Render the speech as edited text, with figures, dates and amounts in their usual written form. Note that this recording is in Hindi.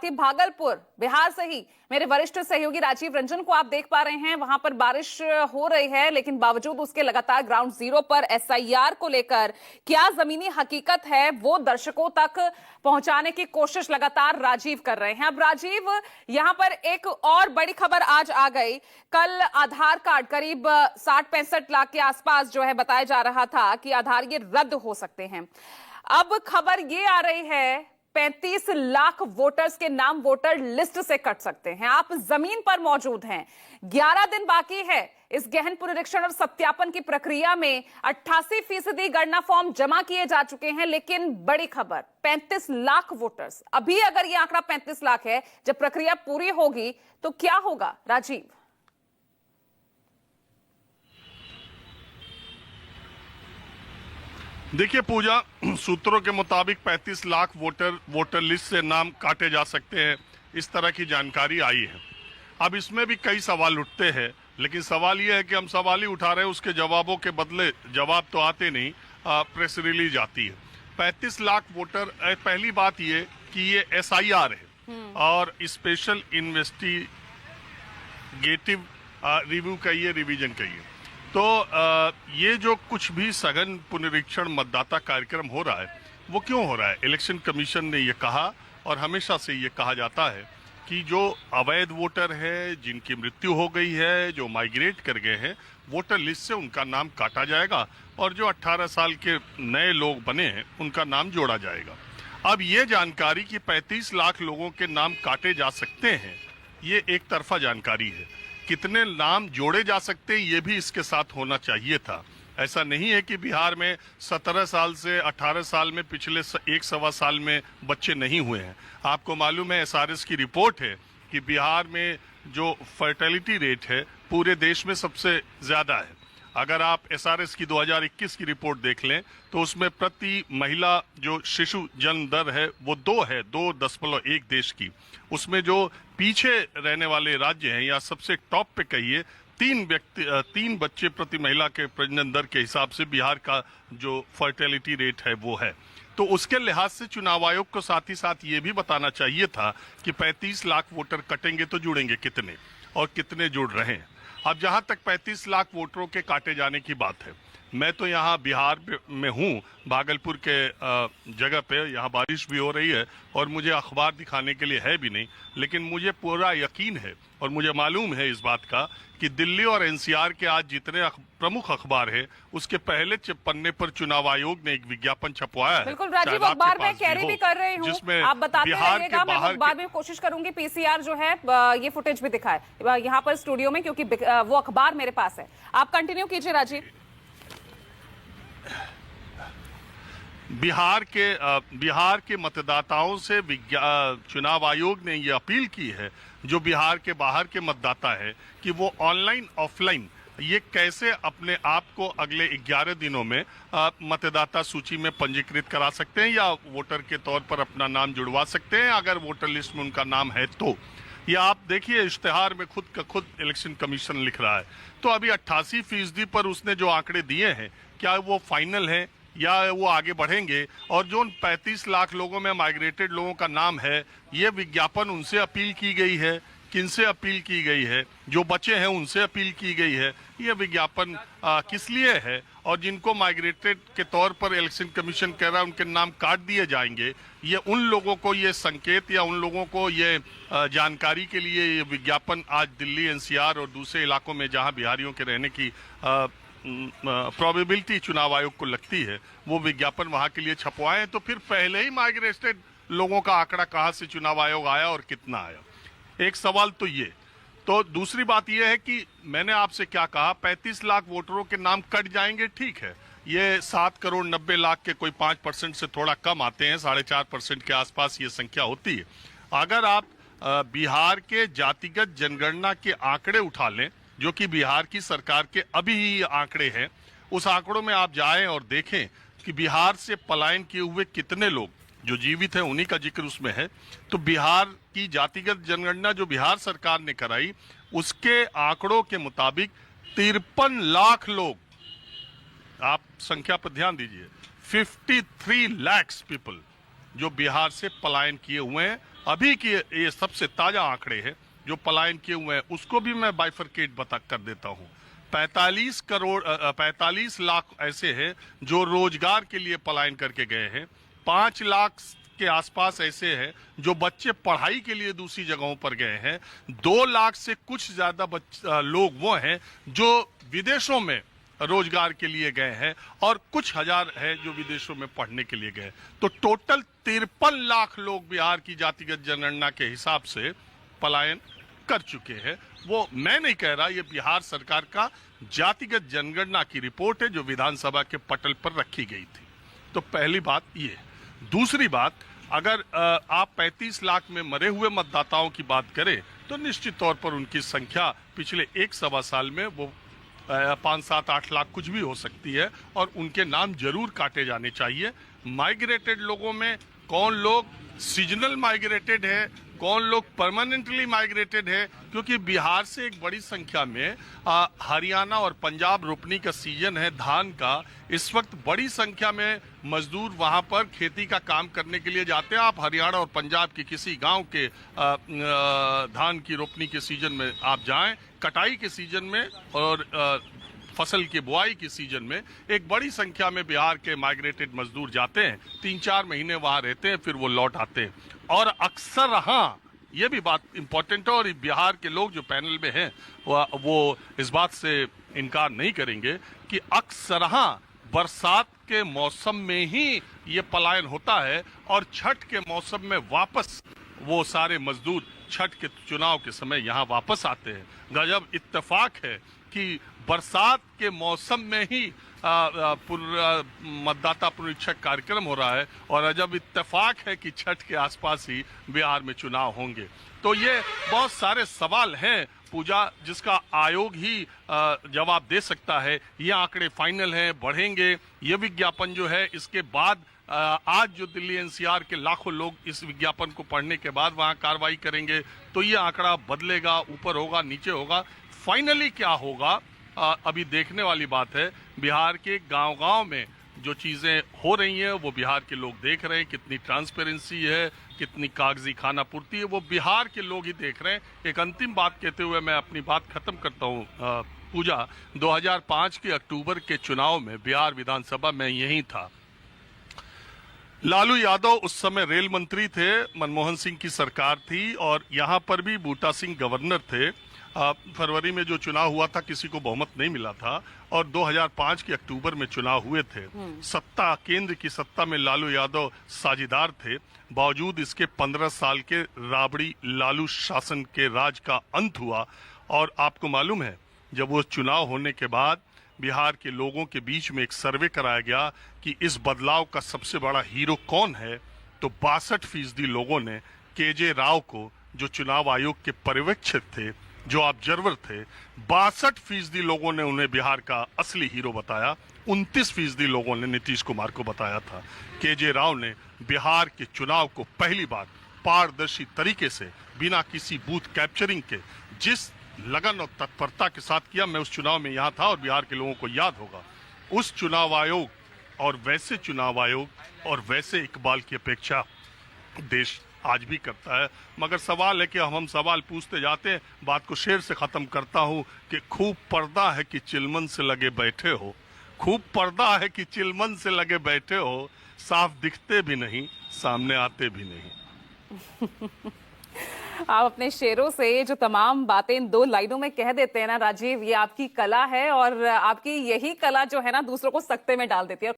कि भागलपुर बिहार से ही मेरे वरिष्ठ सहयोगी राजीव रंजन को आप देख पा रहे हैं। वहां पर बारिश हो रही है, लेकिन बावजूद उसके लगातार ग्राउंड जीरो पर एसआईआर को लेकर क्या जमीनी हकीकत है वो दर्शकों तक पहुंचाने की कोशिश लगातार राजीव कर रहे हैं। अब राजीव, यहां पर एक और बड़ी खबर आज आ गई। कल आधार कार्ड करीब 60-65 लाख के आसपास जो है बताया जा रहा था कि आधार ये रद्द हो सकते हैं। अब खबर ये आ रही है 35 लाख वोटर्स के नाम वोटर लिस्ट से कट सकते हैं। आप जमीन पर मौजूद हैं, 11 दिन बाकी है इस गहन पुनरीक्षण और सत्यापन की प्रक्रिया में। 88% गणना फॉर्म जमा किए जा चुके हैं, लेकिन बड़ी खबर 35 लाख वोटर्स। अभी अगर यह आंकड़ा 35 लाख है, जब प्रक्रिया पूरी होगी तो क्या होगा राजीव? देखिए पूजा, सूत्रों के मुताबिक 35 लाख वोटर लिस्ट से नाम काटे जा सकते हैं, इस तरह की जानकारी आई है। अब इसमें भी कई सवाल उठते हैं, लेकिन सवाल यह है कि हम सवाल ही उठा रहे हैं, उसके जवाबों के बदले जवाब तो आते नहीं, प्रेस रिलीज आती है। 35 लाख वोटर, पहली बात ये कि ये एसआईआर है और स्पेशल इन्वेस्टिगेटिव रिव्यू कहिए, रिवीजन कहिए। तो ये जो कुछ भी सघन पुनरीक्षण मतदाता कार्यक्रम हो रहा है, वो क्यों हो रहा है? इलेक्शन कमीशन ने ये कहा और हमेशा से ये कहा जाता है कि जो अवैध वोटर है, जिनकी मृत्यु हो गई है, जो माइग्रेट कर गए हैं, वोटर लिस्ट से उनका नाम काटा जाएगा और जो 18 साल के नए लोग बने हैं उनका नाम जोड़ा जाएगा। अब ये जानकारी कि 35 लाख लोगों के नाम काटे जा सकते हैं, ये एक तरफा जानकारी है। कितने नाम जोड़े जा सकते हैं ये भी इसके साथ होना चाहिए था। ऐसा नहीं है कि बिहार में 17 साल से 18 साल में पिछले 1-1.25 साल में बच्चे नहीं हुए हैं। आपको मालूम है, एसआरएस की रिपोर्ट है कि बिहार में जो फर्टिलिटी रेट है पूरे देश में सबसे ज्यादा है। अगर आप एसआरएस की 2021 की रिपोर्ट देख लें तो उसमें प्रति महिला जो शिशु जन्म दर है वो 2.1 देश की। उसमें जो पीछे रहने वाले राज्य हैं या सबसे टॉप पे कहिए, 3 बच्चे प्रति महिला के प्रजनन दर के हिसाब से बिहार का जो फर्टिलिटी रेट है वो है। तो उसके लिहाज से चुनाव आयोग को साथ ही साथ ये भी बताना चाहिए था कि 35 लाख वोटर कटेंगे तो जुड़ेंगे कितने और कितने जुड़ रहे हैं। अब जहां तक 35 लाख वोटरों के काटे जाने की बात है, मैं तो यहाँ बिहार में हूँ, भागलपुर के जगह पे। यहाँ बारिश भी हो रही है और मुझे अखबार दिखाने के लिए है भी नहीं, लेकिन मुझे पूरा यकीन है और मुझे मालूम है इस बात का कि दिल्ली और एनसीआर के आज जितने प्रमुख अखबार है, उसके पहले पन्ने पर चुनाव आयोग ने एक विज्ञापन छपवाया है। बिल्कुल राजीव, अखबार में कैरी भी कर रही हूँ, आप बताते रहिएगा, मैं बाद में कोशिश करूंगी पीसीआर जो है ये फुटेज भी दिखाए यहाँ पर स्टूडियो में, क्योंकि वो अखबार मेरे पास है। आप कंटिन्यू कीजिए राजीव। बिहार के मतदाताओं से चुनाव आयोग ने ये अपील की है, जो बिहार के बाहर के मतदाता है, कि वो ऑनलाइन ऑफलाइन ये कैसे अपने आप को अगले 11 दिनों में मतदाता सूची में पंजीकृत करा सकते हैं या वोटर के तौर पर अपना नाम जुड़वा सकते हैं अगर वोटर लिस्ट में उनका नाम है तो। ये आप देखिए, इश्तेहार में खुद इलेक्शन कमीशन लिख रहा है। तो अभी 88% पर उसने जो आंकड़े दिए हैं, क्या वो फाइनल है या वो आगे बढ़ेंगे? और जो 35 लाख लोगों में माइग्रेटेड लोगों का नाम है, ये विज्ञापन उनसे अपील की गई है, किनसे अपील की गई है? जो बचे हैं उनसे अपील की गई है। ये विज्ञापन किस लिए है? और जिनको माइग्रेटेड के तौर पर इलेक्शन कमीशन कह रहा है उनके नाम काट दिए जाएंगे, ये उन लोगों को ये संकेत या उन लोगों को ये जानकारी के लिए ये विज्ञापन आज दिल्ली, एनसीआर और दूसरे इलाकों में जहां बिहारियों के रहने की प्रोबेबिलिटी चुनाव आयोग को लगती है, वो विज्ञापन वहां के लिए छपवाए। तो फिर पहले ही माइग्रेटेड लोगों का आंकड़ा कहां से चुनाव आयोग आया और कितना आया? एक सवाल तो ये। तो दूसरी बात यह है कि मैंने आपसे क्या कहा, 35 लाख वोटरों के नाम कट जाएंगे, ठीक है। ये 7 करोड़ 90 लाख के कोई 5% से थोड़ा कम आते हैं, 4.5% के आसपास ये संख्या होती है। अगर आप बिहार के जातिगत जनगणना के आंकड़े उठा लें, जो कि बिहार की सरकार के अभी ही आंकड़े हैं, उस आंकड़ों में आप जाएं और देखें कि बिहार से पलायन किए हुए कितने लोग जो जीवित हैं, उन्हीं का जिक्र उसमें है। तो बिहार की जातिगत जनगणना जो बिहार सरकार ने कराई, उसके आंकड़ों के मुताबिक 53 लाख लोग, आप संख्या पर ध्यान दीजिए, 53 lakhs पीपल जो बिहार से पलायन किए हुए हैं अभी के ये सबसे ताजा आंकड़े हैं जो पलायन किए हुए हैं, उसको भी मैं बाइफरकेट बता कर देता हूं। 45 लाख ऐसे हैं जो रोजगार के लिए पलायन करके गए हैं। 5 लाख के आसपास ऐसे हैं जो बच्चे पढ़ाई के लिए दूसरी जगहों पर गए हैं। 2 लाख से कुछ ज्यादा लोग वो हैं जो विदेशों में रोजगार के लिए गए हैं और कुछ हजार है जो विदेशों में पढ़ने के लिए गए। तो टोटल 53 लाख लोग बिहार की जातिगत जनगणना के हिसाब से पलायन कर चुके हैं। वो मैं नहीं कह रहा, ये बिहार सरकार का जातिगत जनगणना की रिपोर्ट है जो विधानसभा के पटल पर रखी गई थी। तो पहली बात ये। दूसरी बात, अगर आप 35 लाख में मरे हुए मतदाताओं की बात करें तो निश्चित तौर पर उनकी संख्या पिछले 1-1.25 साल में वो 5, 7, 8 लाख कुछ भी हो सकती है और उनके नाम जरूर काटे जाने चाहिए। माइग्रेटेड लोगों में कौन लोग सीजनल माइग्रेटेड है, कौन लोग परमानेंटली माइग्रेटेड है, क्योंकि बिहार से एक बड़ी संख्या में हरियाणा और पंजाब रोपनी का सीजन है धान का। इस वक्त बड़ी संख्या में मजदूर वहां पर खेती का काम करने के लिए जाते हैं। आप हरियाणा और पंजाब के किसी गांव के धान की रोपनी के सीजन में आप जाएं, कटाई के सीजन में और फसल की बुआई की सीजन में एक बड़ी संख्या में बिहार के माइग्रेटेड मजदूर जाते हैं, 3-4 महीने वहां रहते हैं, फिर वो लौट आते हैं। और अक्सर, हाँ, ये भी बात इंपॉर्टेंट है और बिहार के लोग जो पैनल में हैं वो इस बात से इनकार नहीं करेंगे कि अक्सर बरसात के मौसम में ही ये पलायन होता है और छठ के मौसम में वापस वो सारे मजदूर छठ के चुनाव के समय यहाँ वापस आते हैं। गजब इत्तेफाक है कि बरसात के मौसम में ही मतदाता पुनरीक्षक कार्यक्रम हो रहा है और अजब इत्तेफाक है कि छठ के आसपास ही बिहार में चुनाव होंगे। तो ये बहुत सारे सवाल हैं पूजा, जिसका आयोग ही जवाब दे सकता है। ये आंकड़े फाइनल हैं, बढ़ेंगे। ये विज्ञापन जो है इसके बाद आज जो दिल्ली एनसीआर के लाखों लोग इस विज्ञापन को पढ़ने के बाद वहां कार्रवाई करेंगे तो ये आंकड़ा बदलेगा, ऊपर होगा, नीचे होगा। फाइनली क्या होगा अभी देखने वाली बात है। बिहार के गांव-गांव में जो चीजें हो रही हैं वो बिहार के लोग देख रहे हैं। कितनी ट्रांसपेरेंसी है, कितनी कागजी खाना पूर्ति है, वो बिहार के लोग ही देख रहे हैं। एक अंतिम बात कहते हुए मैं अपनी बात खत्म करता हूँ पूजा। 2005 के अक्टूबर के चुनाव में बिहार विधानसभा में यही था। लालू यादव उस समय रेल मंत्री थे, मनमोहन सिंह की सरकार थी और यहाँ पर भी बूटा सिंह गवर्नर थे। फरवरी में जो चुनाव हुआ था किसी को बहुमत नहीं मिला था और 2005 के अक्टूबर में चुनाव हुए थे। सत्ता, केंद्र की सत्ता में लालू यादव साझेदार थे। बावजूद इसके 15 साल के राबड़ी लालू शासन के राज का अंत हुआ और आपको मालूम है जब वो चुनाव होने के बाद बिहार के लोगों के बीच में एक सर्वे कराया गया कि इस बदलाव का सबसे बड़ा हीरो कौन है, तो 62% लोगों ने केजे राव को, जो चुनाव आयोग के पर्यवेक्षक थे, जो ऑब्जर्वर थे, 62% लोगों ने उन्हें बिहार का असली हीरो बताया। 29% लोगों ने नीतीश कुमार को बताया था। केजे राव ने बिहार के चुनाव को पहली बार पारदर्शी तरीके से बिना किसी बूथ कैप्चरिंग के जिस लगन और तत्परता के साथ किया, मैं उस चुनाव में यहाँ था और बिहार के लोगों को याद होगा। उस चुनाव आयोग और वैसे चुनाव आयोग और वैसे इकबाल की अपेक्षा देश आज भी करता है। मगर सवाल है कि हम सवाल पूछते जाते हैं। बात को शेर से खत्म करता हूं कि खूब पर्दा है कि चिलमन से लगे बैठे हो, खूब पर्दा है कि चिलमन से लगे बैठे हो, साफ दिखते भी नहीं, सामने आते भी नहीं। आप अपने शेरों से जो तमाम बातें इन 2 लाइनों में कह देते हैं ना राजीव, ये आपकी कला है और आपकी यही कला जो है ना दूसरों को सकते में डाल देती है।